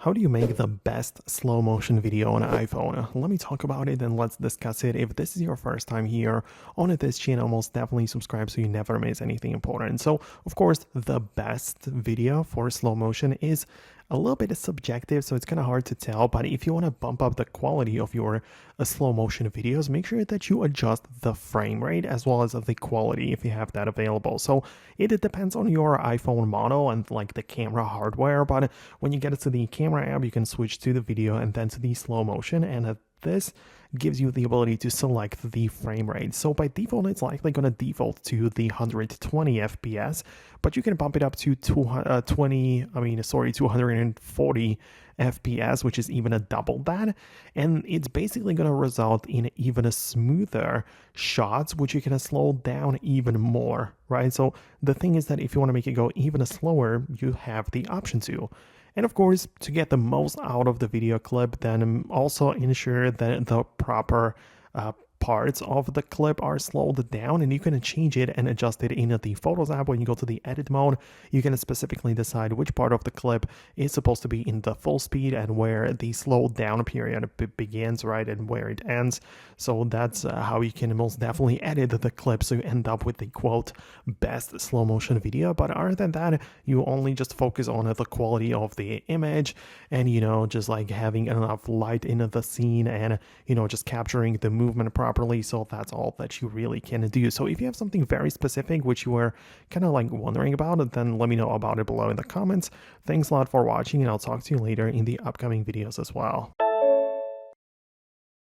How do you make the best slow motion video on an iPhone? Let me talk about it and let's discuss it. If this is your first time here on this channel, most definitely subscribe so you never miss anything important. So, of course, the best video for slow motion is a little bit subjective, so it's kind of hard to tell. But if you want to bump up the quality of your slow motion videos, make sure that you adjust the frame rate as well as the quality if you have that available. So it depends on your iPhone model and like the camera hardware. But when you get to the camera app, you can switch to the video and then to the slow motion, and this gives you the ability to select the frame rate. So by default, it's likely going to default to the 120 FPS, but you can bump it up to 240 FPS, which is even a double that. And it's basically going to result in even a smoother shots, which you can slow down even more, right? So the thing is that if you want to make it go even slower, you have the option to. And of course, to get the most out of the video clip, then also ensure that the proper parts of the clip are slowed down, and you can change it and adjust it in the Photos app. When you go to the edit mode, you can specifically decide which part of the clip is supposed to be in the full speed and where the slow down period begins, right, and where it ends. So that's how you can most definitely edit the clip so you end up with the quote best slow motion video. But other than that, you only just focus on the quality of the image and just like having enough light in the scene and just capturing the movement properly. So that's all that you really can do. So if you have something very specific which you were kind of like wondering about, then let me know about it below in the comments. Thanks a lot for watching, and I'll talk to you later in the upcoming videos as well.